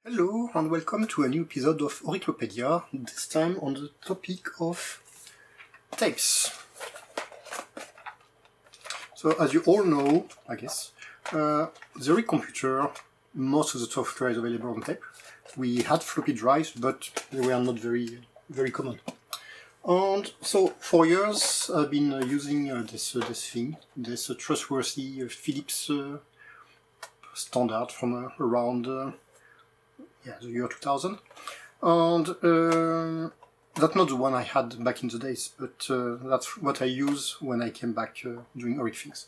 Hello and welcome to a new episode of Oriclopedia, this time on the topic of tapes. So as you all know, I guess, the Oric computer, most of the software is available on tape. We had floppy drives, but they were not very common. And so for years I've been using this trustworthy Philips standard from around the year 2000, and that's not the one I had back in the days, but that's what I use when I came back doing Oric things.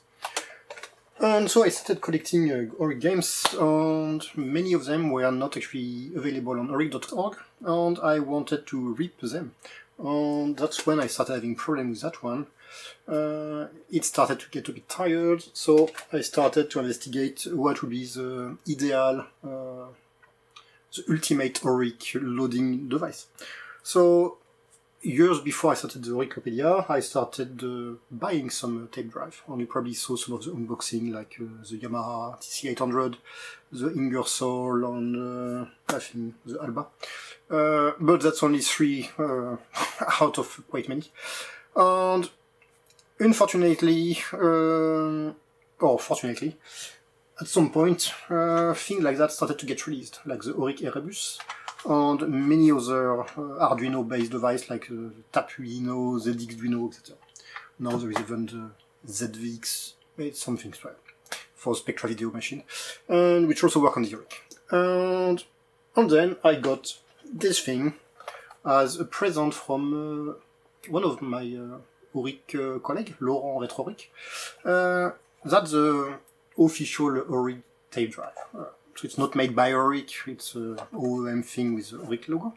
And so I started collecting Oric games, and many of them were not actually available on oric.org, and I wanted to rip them. And that's when I started having problems with that one. It started to get a bit tired, so I started to investigate what would be the ideal the ultimate Oric loading device. So years before I started the Oriclopedia, I started buying some tape drive, and you probably saw some of the unboxing, like the Yamaha TC800, the Ingersoll, and I think the Alba. But that's only three out of quite many. And unfortunately, or fortunately, at some point, things like that started to get released, like the Oric Erebus, and many other Arduino-based devices like the Tapuino, ZXduino, etc. Now there is even the ZVX, it's something for Spectra video machine, and which also work on the Oric. And then I got this as a present from one of my Oric colleagues, Laurent Retroric. That's the official Oric Tape Drive. So it's not made by Oric, it's an OEM thing with the Oric logo.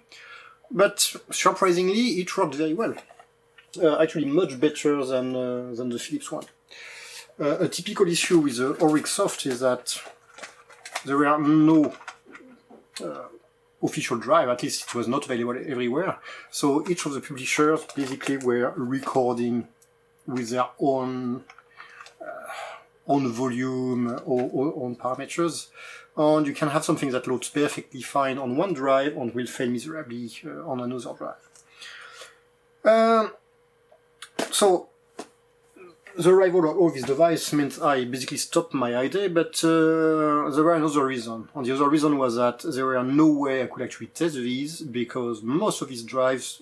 But surprisingly, it worked very well. Actually much better than the Philips one. A typical issue with the Oric soft is that there are no official drive, at least it was not available everywhere. So each of the publishers basically were recording with their own volume or own parameters, and you can have something that loads perfectly fine on one drive and will fail miserably on another drive. So the arrival of all this device meant I basically stopped my idea, but there were another reason. And the other reason was that there were no way I could actually test these, because most of these drives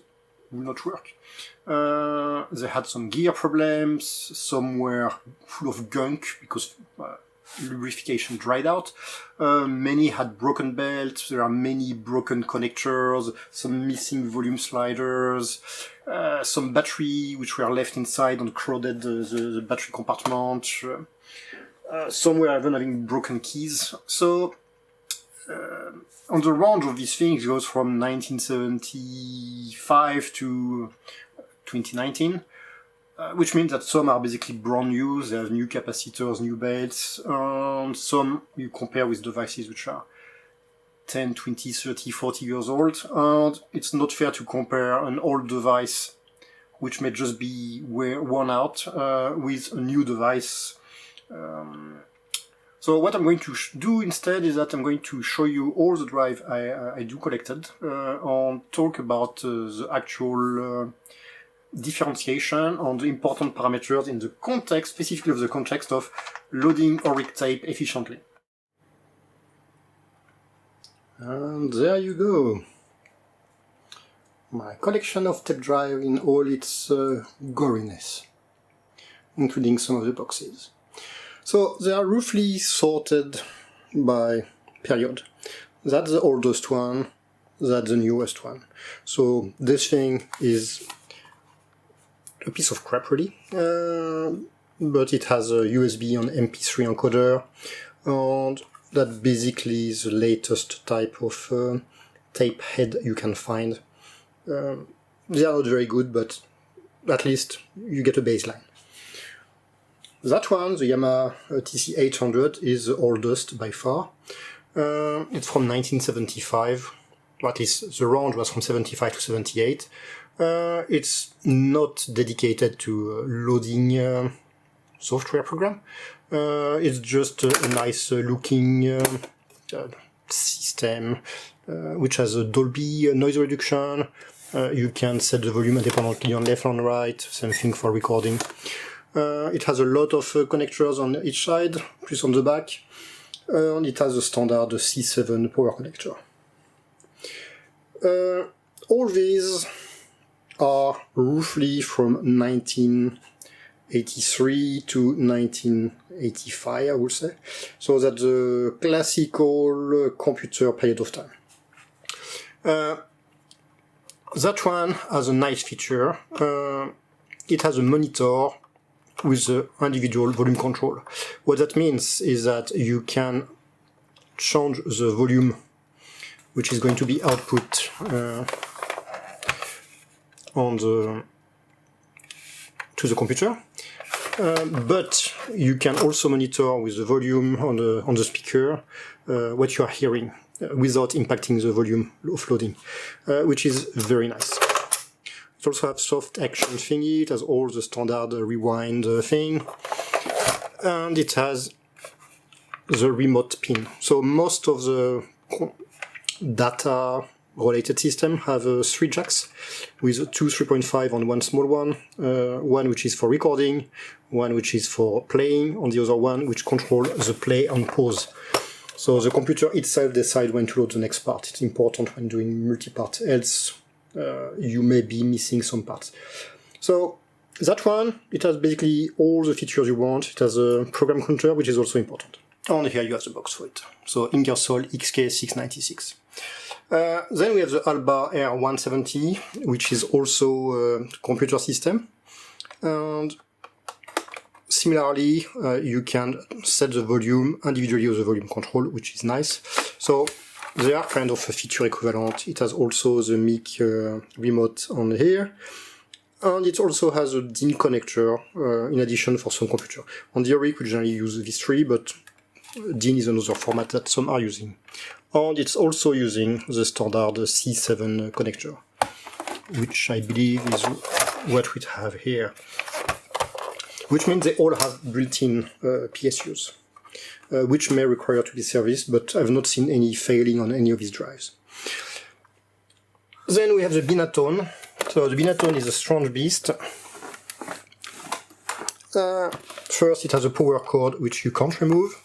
will not work. They had some gear problems, some were full of gunk because lubrication dried out, many had broken belts, there are many broken connectors, some missing volume sliders, some battery which were left inside and crowded the battery compartment, some were even having broken keys. So on the range of these things goes from 1975 to 2019, which means that some are basically brand new, they have new capacitors, new belts, and some you compare with devices which are 10, 20, 30, 40 years old, and it's not fair to compare an old device which may just be worn out with a new device. So what I'm going to do instead is that I'm going to show you all the drive I do collected, and talk about the actual differentiation on the important parameters in the context, specifically of the context of loading Oric tape efficiently. And there you go. My collection of tape drive in all its goriness, including some of the boxes. So they are roughly sorted by period. That's the oldest one, that's the newest one. So this thing is a piece of crap really, but it has a USB and MP3 encoder, and that basically is the latest type of tape head you can find. They are not very good, but at least you get a baseline. That one, the Yamaha TC800, is the oldest by far. It's from 1975, or at least the range was from 75 to 78. It's not dedicated to loading software program. It's just a nice looking system, which has a Dolby noise reduction. You can set the volume independently on left and right, same thing for recording. It has a lot of connectors on each side, plus on the back, and it has a standard C7 power connector. All these are roughly from 1983 to 1985, I would say. So that's the classical computer period of time. That one has a nice feature. It has a monitor with the individual volume control. What that means is that you can change the volume, which is going to be output to the computer, but you can also monitor with the volume on the speaker what you are hearing without impacting the volume offloading, which is very nice. It also has soft action thingy, it has all the standard rewind thing, and it has the remote pin. So most of the data related system have 3 jacks with 2 3.5 on one small one, one which is for recording, one which is for playing, and the other one which controls the play and pause. So the computer itself decides when to load the next part. It's important when doing multi-part, else you may be missing some parts. So that one, it has basically all the features you want. It has a program counter, which is also important. And here you have the box for it. So Ingersoll XK696. Then we have the Alba R170, which is also a computer system. And similarly, you can set the volume individually with the volume control, which is nice. So they are kind of a feature equivalent. It has also the mic remote on here. And it also has a DIN connector in addition for some computer. On the Oric, we generally use these 3, but DIN is another format that some are using. And it's also using the standard C7 connector, which I believe is what we have here. Which means they all have built-in PSUs, which may require to be serviced, but I've not seen any failing on any of these drives. Then we have the Binatone. So the Binatone is a strange beast. First, it has a power cord which you can't remove.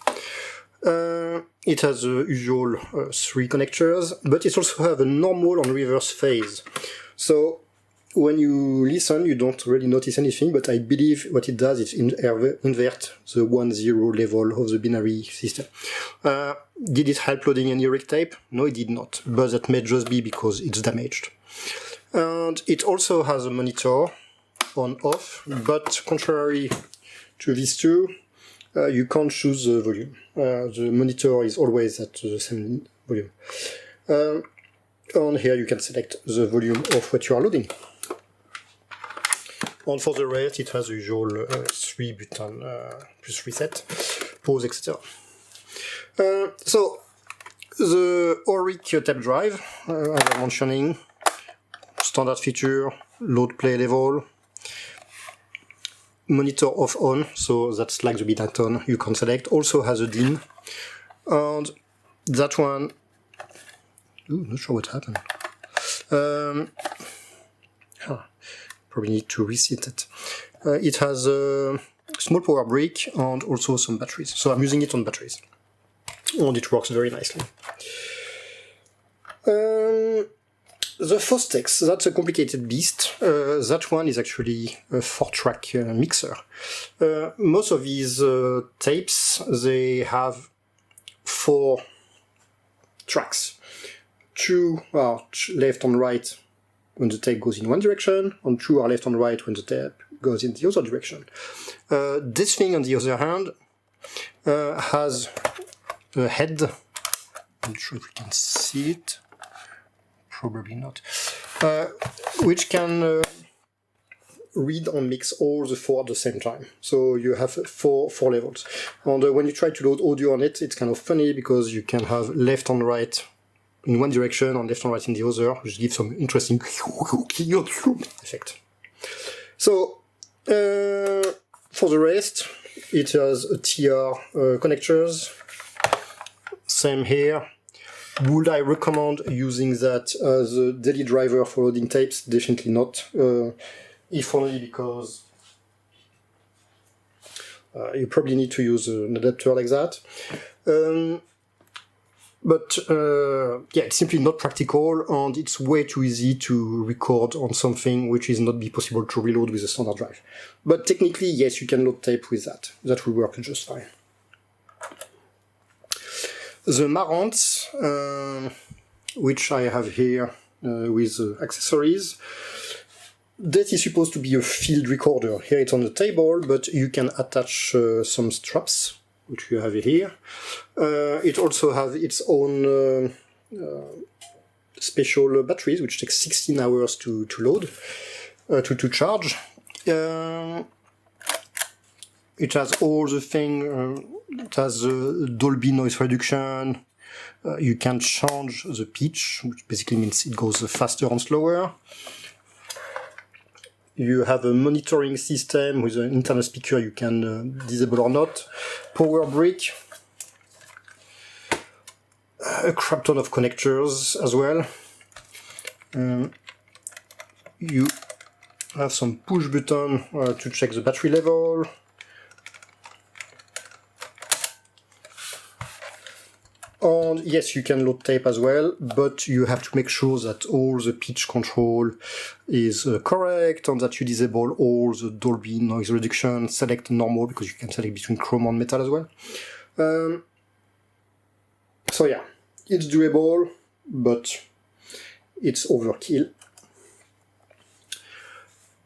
It has the usual 3 connectors, but it also has a normal and reverse phase. So when you listen, you don't really notice anything, but I believe what it does is invert the 1-0 level of the binary system. Did it help loading any Oric tape? No, it did not, but that may just be because it's damaged. And it also has a monitor on-off, but contrary to these two, you can't choose the volume. The monitor is always at the same volume. And here you can select the volume of what you are loading. And for the rest, it has the usual 3 button plus reset, pause, etc. So the Oric Tape Drive, as I was mentioning, standard feature, load play level, monitor off on, so that's like the Binatone you can select, also has a DIN, and that one, not sure what happened. Probably need to reset it. It has a small power brick and also some batteries, so I'm using it on batteries, and it works very nicely. The Fostex, that's a complicated beast. That one is actually a 4-track mixer. Most of these tapes, they have 4 tracks. 2 are left and right when the tape goes in one direction, and 2 are left and right when the tape goes in the other direction. This thing, on the other hand, has a head. I'm not sure if we can see it. Probably not. Which can read and mix all the 4 at the same time. So you have four levels. And when you try to load audio on it, it's kind of funny because you can have left and right in one direction and left and right in the other, which gives some interesting effect. So for the rest, it has a TR connectors. Same here. Would I recommend using that as a daily driver for loading tapes? Definitely not. If only because you probably need to use an adapter like that. But yeah, it's simply not practical, and it's way too easy to record on something which is not be possible to reload with a standard drive. But technically, yes, you can load tape with that. That will work just fine. The Marantz, which I have here with accessories, that is supposed to be a field recorder. Here it's on the table, but you can attach some straps, which you have here. It also has its own special batteries, which take 16 hours to load, to charge. It has all the thing. It has Dolby noise reduction. You can change the pitch, which basically means it goes faster and slower. You have a monitoring system with an internal speaker you can disable or not. Power brick. A crap ton of connectors as well. You have some push button to check the battery level. And yes, you can load tape as well, but you have to make sure that all the pitch control is correct, and that you disable all the Dolby noise reduction, select normal, because you can select between chrome and metal as well. So yeah, it's doable, but it's overkill.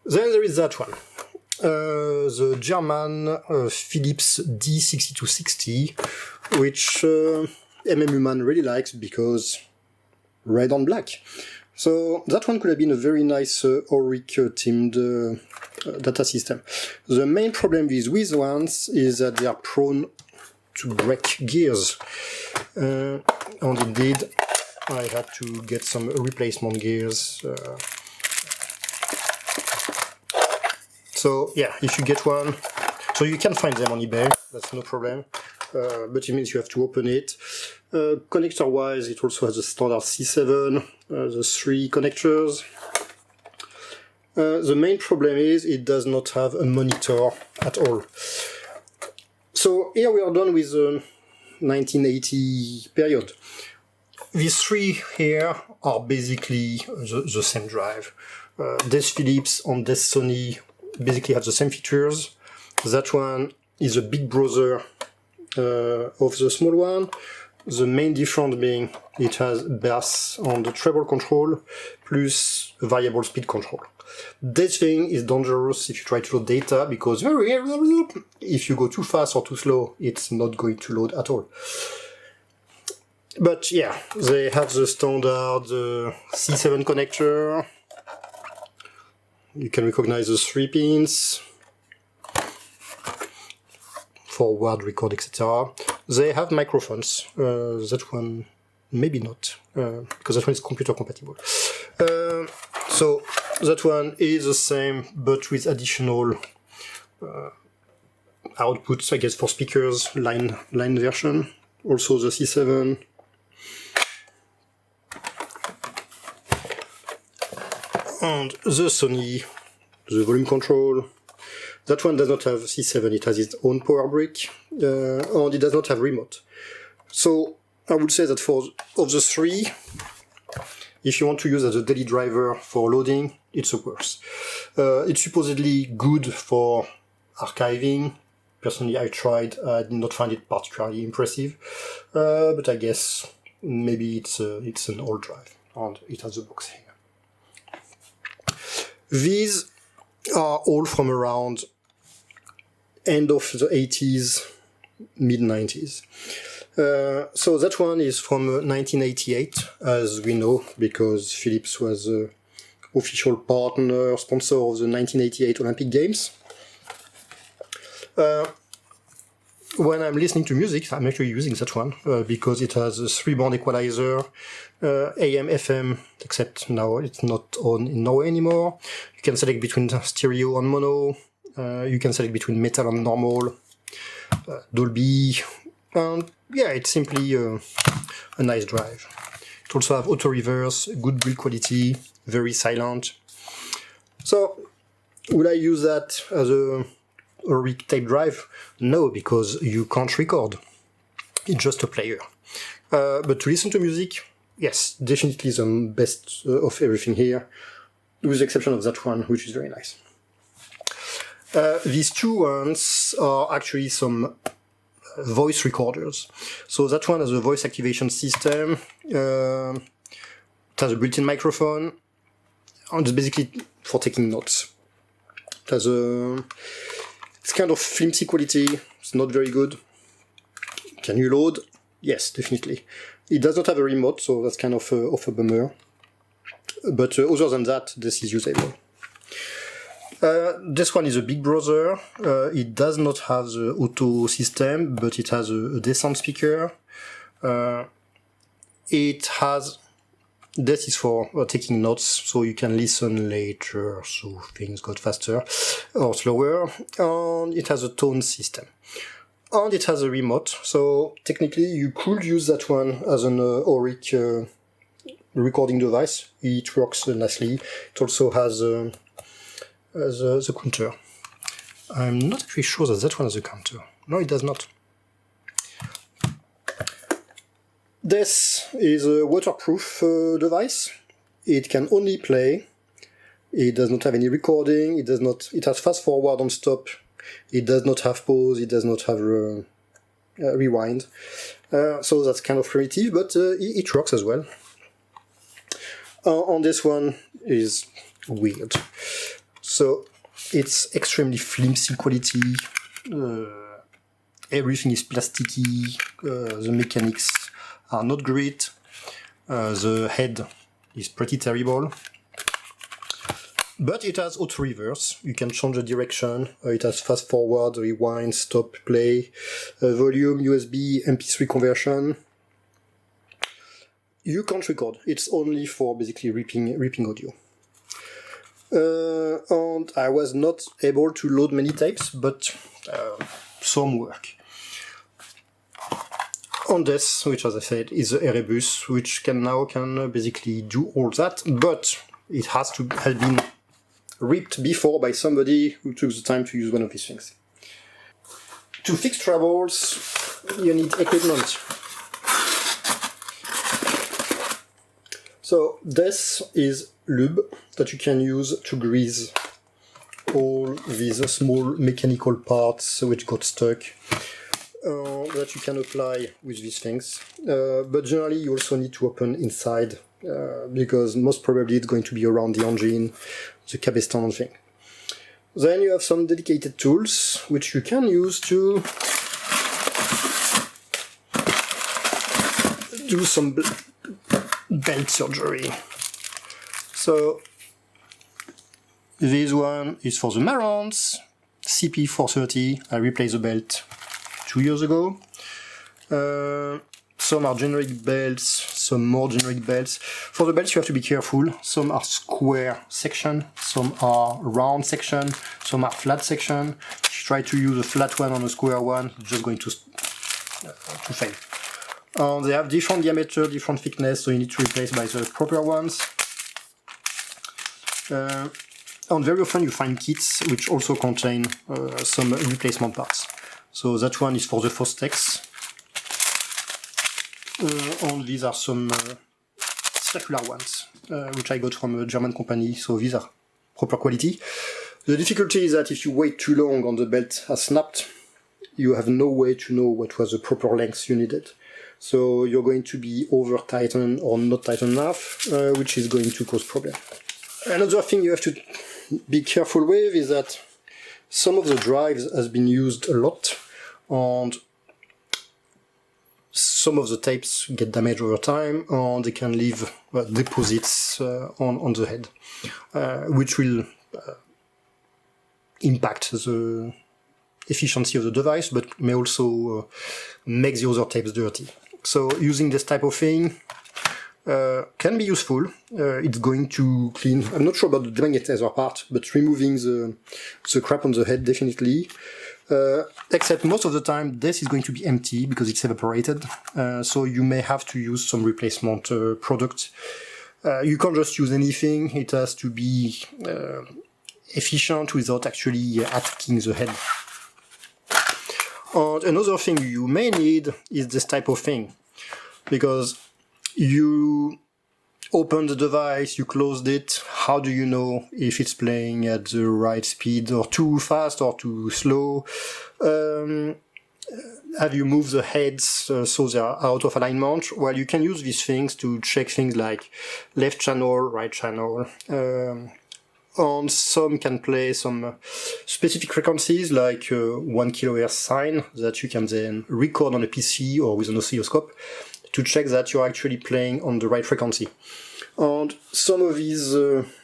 Then there is that one. The German Philips D6260, which MMU really likes because red on black. So that one could have been a very nice Oric themed data system. The main problem with these ones is that they are prone to break gears. And indeed, I had to get some replacement gears. So yeah, if you get one, so you can find them on eBay, that's no problem. But it means you have to open it. Connector wise, it also has a standard C7, the 3 connectors. The main problem is it does not have a monitor at all. So here we are done with the 1980 period. These 3 here are basically the same drive. This Philips and this Sony basically have the same features. That one is a big brother of the small one. The main difference being it has bass on the treble control plus variable speed control. This thing is dangerous if you try to load data because if you go too fast or too slow, it's not going to load at all. But yeah, they have the standard C7 connector. You can recognize the 3 pins. Forward, record, etc. They have microphones. That one, maybe not, because that one is computer compatible. So that one is the same, but with additional outputs, I guess, for speakers, line version. Also the C7. And the Sony, the volume control. That one does not have C7, it has its own power brick, and it does not have remote. So I would say that of the 3, if you want to use as a daily driver for loading, it's the worst. It's supposedly good for archiving. Personally, I tried, I did not find it particularly impressive, but I guess maybe it's an old drive, and it has a box here. These are all from around end of the 80s, mid-90s. So that one is from 1988, as we know, because Philips was the official partner, sponsor of the 1988 Olympic Games. When I'm listening to music, I'm actually using that one, because it has a 3-band equalizer, AM, FM, except now it's not on in Norway anymore. You can select between stereo and mono. You can select between metal and normal. Dolby, And yeah, it's simply a nice drive. It also has auto reverse, good build quality, very silent. So would I use that as a Oric Tape Drive? No, because you can't record. It's just a player. But to listen to music, yes, definitely the best of everything here, with the exception of that one, which is very nice. These two ones are actually some voice recorders. So that one has a voice activation system, it has a built-in microphone, and it's basically for taking notes. It has it's kind of flimsy quality, it's not very good. Can you load? Yes, definitely. It does not have a remote, so that's kind of a bummer. But other than that, this is usable. This one is a big brother. It does not have the auto system, but it has a decent speaker. It has... This is for taking notes, so you can listen later, so things got faster or slower. And it has a tone system. And it has a remote, so technically you could use that one as an Oric recording device. It works nicely. It also has the counter. I'm not actually sure that that one has a counter. No, it does not. This is a waterproof device. It can only play. It does not have any recording. It has fast forward and stop. It does not have pause. It does not have rewind. So that's kind of primitive, but it works as well. On this one is weird. So it's extremely flimsy quality. Everything is plasticky. The mechanics are not great. The head is pretty terrible. But it has auto reverse. You can change the direction. It has fast forward, rewind, stop, play, volume, USB, MP3 conversion. You can't record. It's only for basically ripping audio. And I was not able to load many tapes, but some work. On this, which as I said is the Erebus, which can basically do all that, but it has been ripped before by somebody who took the time to use one of these things. To fix troubles, you need equipment. So this is lube that you can use to grease all these small mechanical parts which got stuck, that you can apply with these things. But generally you also need to open inside, because most probably it's going to be around the engine, the cabestan thing. Then you have some dedicated tools which you can use to do some belt surgery. So this one is for the Marantz CP430. I replaced the belt 2 years ago. Some are generic belts, some more generic belts. For the belts you have to be careful. Some are square section, some are round section, some are flat section. If you try to use a flat one on a square one, it's just going to fail. They have different diameter, different thickness, so you need to replace by the proper ones. And very often you find kits which also contain some replacement parts. So that one is for the Fostex. And these are some circular ones, which I got from a German company, so these are proper quality. The difficulty is that if you wait too long and the belt has snapped, you have no way to know what was the proper length you needed. So you're going to be over tightened or not tightened enough, which is going to cause problems. Another thing you have to be careful with is that some of the drives has been used a lot, and some of the tapes get damaged over time, and they can leave deposits on the head, which will impact the efficiency of the device, but may also make the other tapes dirty. So using this type of thing can be useful. It's going to clean. I'm not sure about the magnetizer part, but removing the crap on the head definitely. Except most of the time this is going to be empty because it's evaporated, so you may have to use some replacement product. You can't just use anything, it has to be efficient without actually attacking the head. And another thing you may need is this type of thing, because you open the device, you closed it, how do you know if it's playing at the right speed or too fast or too slow? Have you moved the heads so they are out of alignment? Well, you can use these things to check things like left channel, right channel. And some can play some specific frequencies like 1 kHz sine that you can then record on a PC or with an oscilloscope to check that you're actually playing on the right frequency. And some of these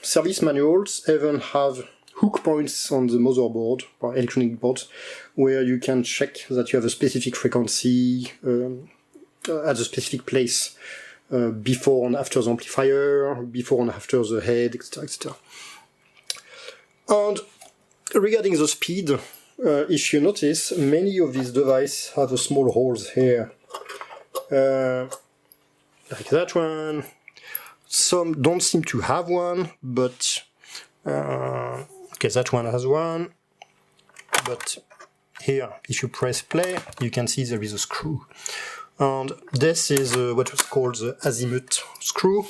service manuals even have hook points on the motherboard or electronic boards where you can check that you have a specific frequency at a specific place before and after the amplifier, before and after the head, etc. etc. And regarding the speed, if you notice, many of these devices have a small holes here, like that one. Some don't seem to have one, but okay, that one has one. But here, if you press play, you can see there is a screw. And this is what was called the azimuth screw.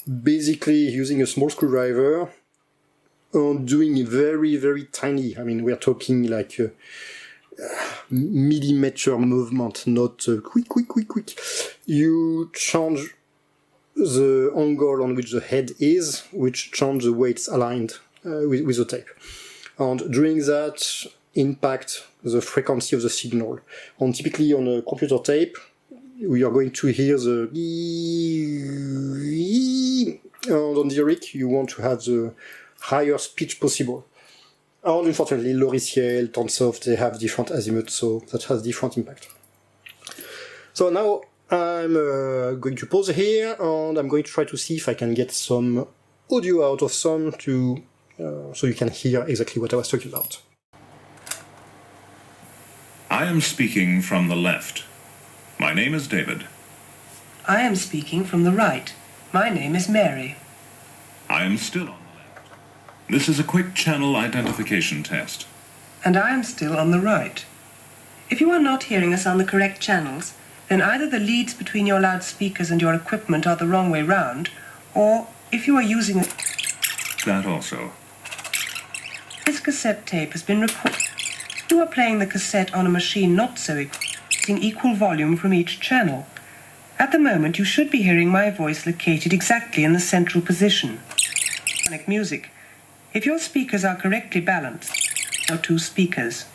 Basically, using a small screwdriver and doing very, very tiny. I mean, we're talking like millimeter movement, not quick. You change the angle on which the head is, which change the way it's aligned with the tape. And doing that impact the frequency of the signal. And typically on a computer tape, we are going to hear the and on the Oric you want to have the higher pitch possible. And unfortunately, Loriciel, Tonsoft, they have different azimuths, so that has different impact. So now I'm going to pause here, and I'm going to try to see if I can get some audio out of some to so you can hear exactly what I was talking about. I am speaking from the left. My name is David. I am speaking from the right. My name is Mary. I am still on the left. This is a quick channel identification test. And I am still on the right. If you are not hearing us on the correct channels, then either the leads between your loudspeakers and your equipment are the wrong way round, or if you are using that also. This cassette tape has been recorded. You are playing the cassette on a machine not so using equal volume from each channel. At the moment, you should be hearing my voice located exactly in the central position. Music. If your speakers are correctly balanced, there are two speakers.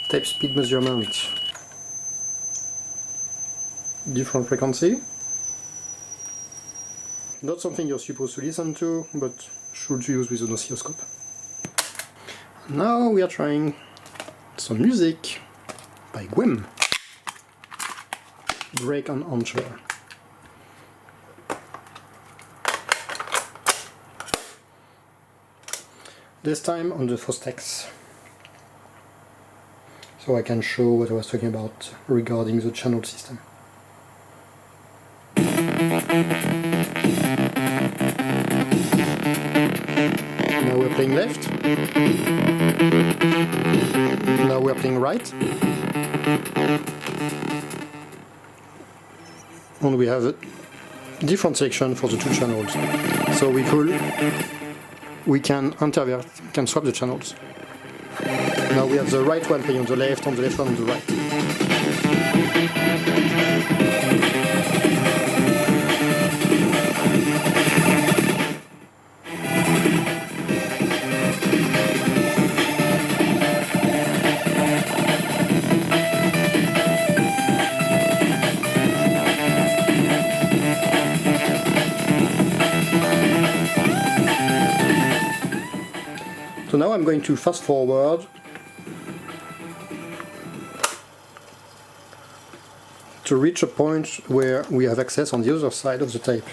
Tape speed measurement. Different frequency. Not something you're supposed to listen to, but should use with an oscilloscope. Now we are trying some music by Gwem. Break on Armchair. This time on the Fostex. So I can show what I was talking about regarding the channel system. Now we're playing left. Now we're playing right. And we have a different section for the two channels. So we can swap the channels. Now we have the right one playing on the left one on the right. So now I'm going to fast forward to reach a point where we have access on the other side of the tape.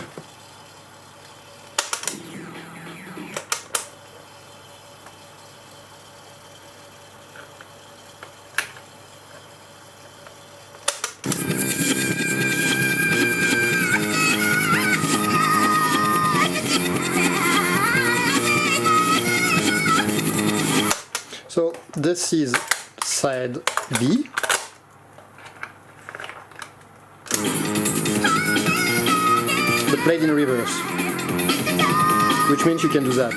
So this is side B. But played in reverse, which means you can do that.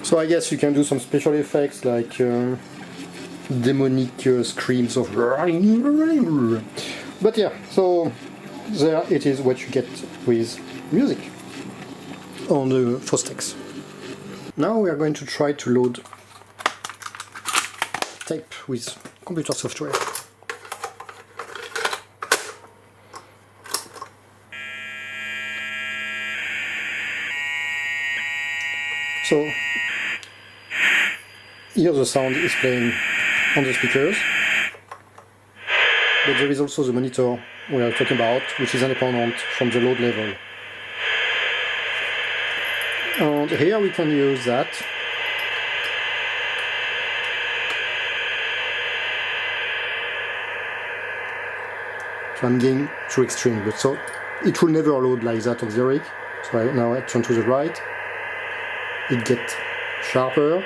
So I guess you can do some special effects like demonic screams of... But yeah, so there it is what you get with music on the Fostex. Now we are going to try to load tape with computer software. So here the sound is playing on the speakers, but there is also the monitor we are talking about, which is independent from the load level. And here we can use that so I'm getting too extreme, but so it will never load like that of the Oric. So now I turn to the right, it gets sharper.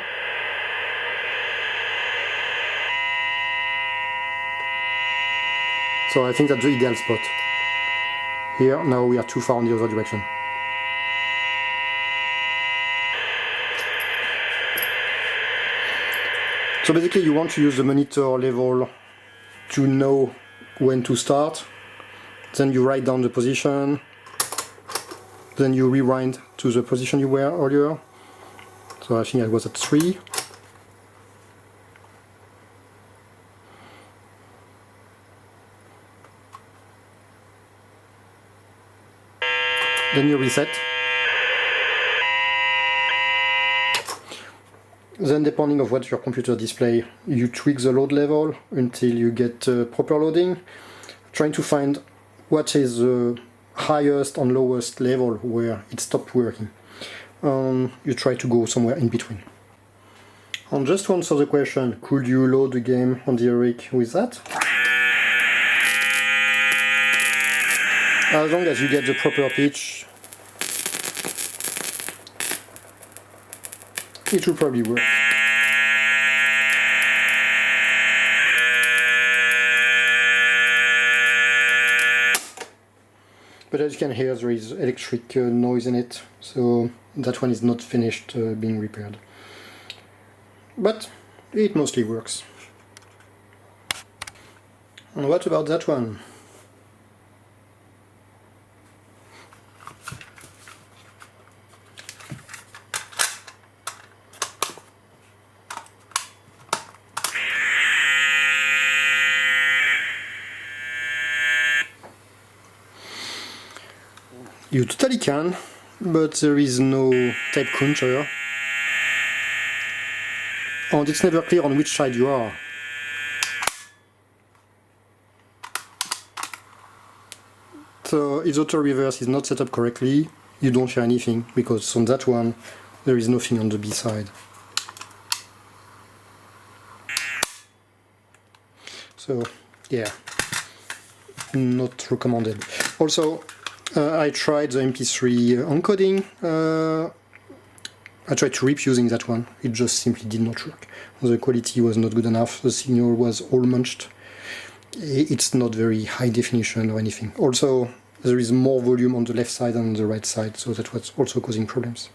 So I think that's the ideal spot. Here, now we are too far in the other direction. So basically you want to use the monitor level to know when to start. Then you write down the position. Then you rewind to the position you were earlier. So I think I was at 3. Then you reset. Then depending on what your computer display, you tweak the load level until you get proper loading, trying to find what is the highest and lowest level where it stopped working. You try to go somewhere in between. And just to answer the question, could you load the game on the Oric with that? As long as you get the proper pitch, it will probably work. But as you can hear, there is electric noise in it, so that one is not finished being repaired. But it mostly works. And what about that one? You totally can, but there is no tape counter, and it's never clear on which side you are. So if the auto reverse is not set up correctly, you don't hear anything, because on that one there is nothing on the B side. So yeah, not recommended. Also, I tried the MP3 encoding. I tried to rip using that one. It just simply did not work. The quality was not good enough. The signal was all munched. It's not very high definition or anything. Also, there is more volume on the left side than on the right side, so that was also causing problems.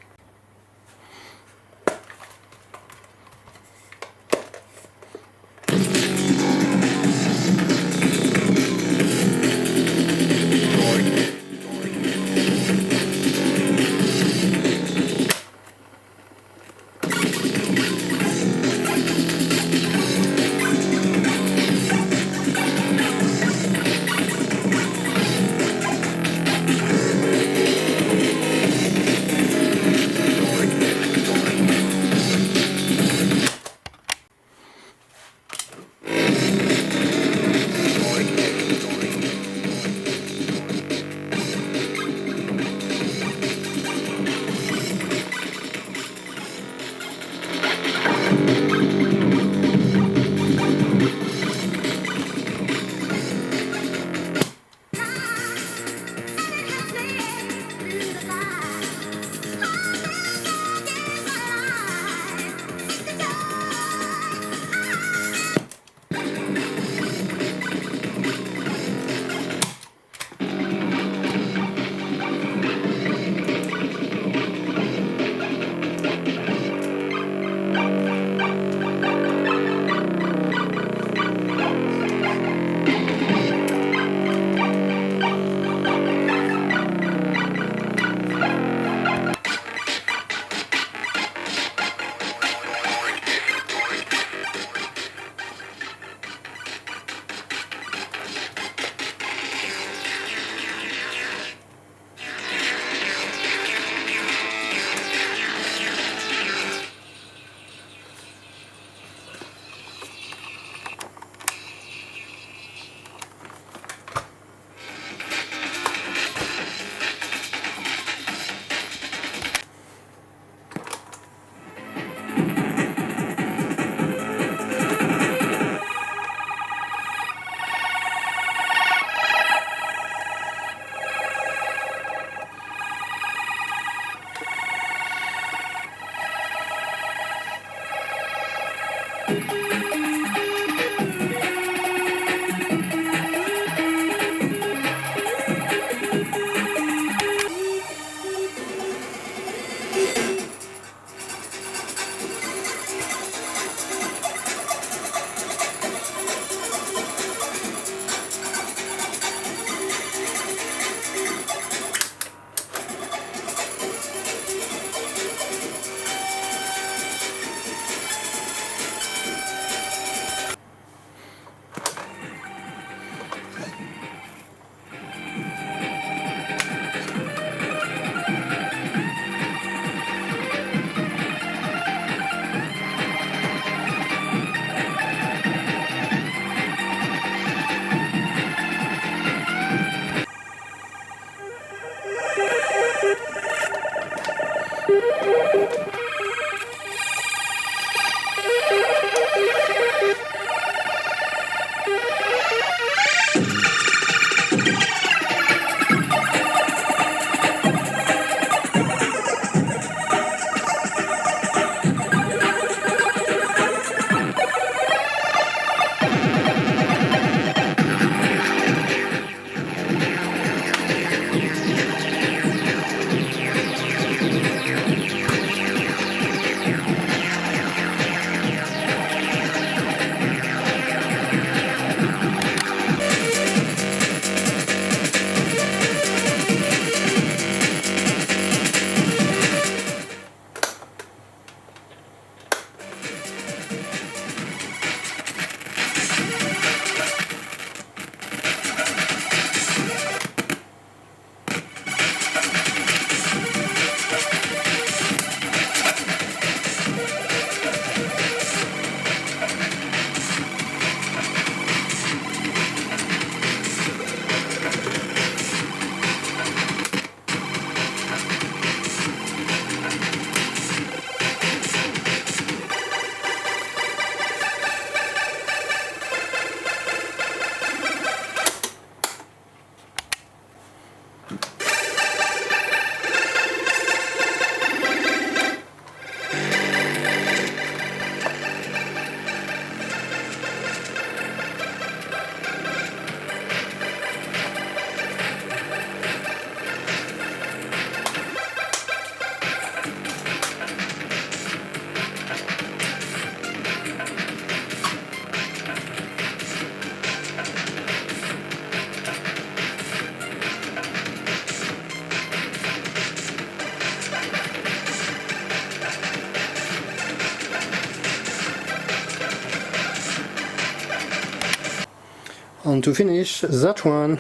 And to finish, that one,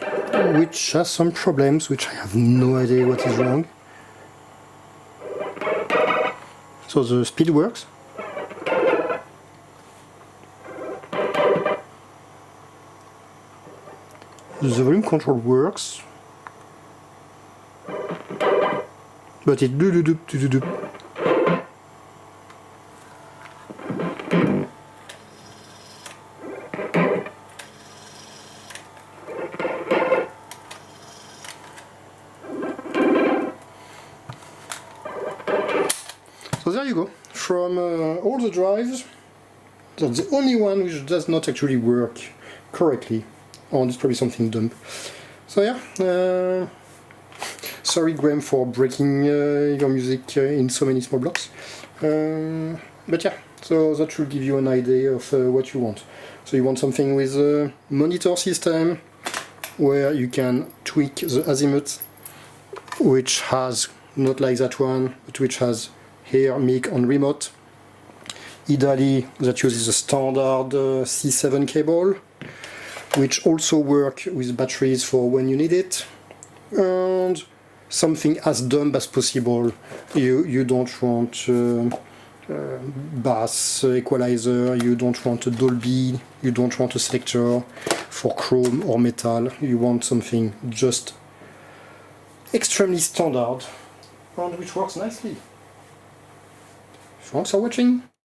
which has some problems, which I have no idea what is wrong. So the speed works. The volume control works. But it do-do-do-do-do-do. So there you go. From all the drives, that's the only one which does not actually work correctly. Oh, it's probably something dumb. So yeah, sorry Gwem for breaking your music in so many small blocks. But yeah, so that should give you an idea of what you want. So you want something with a monitor system, where you can tweak the azimuth, which has, not like that one, but which has here, mic on remote. Ideally, that uses a standard C7 cable, which also work with batteries for when you need it. And something as dumb as possible. You don't want bass equalizer, you don't want a Dolby, you don't want a selector for chrome or metal. You want something just extremely standard and which works nicely. Thanks for watching.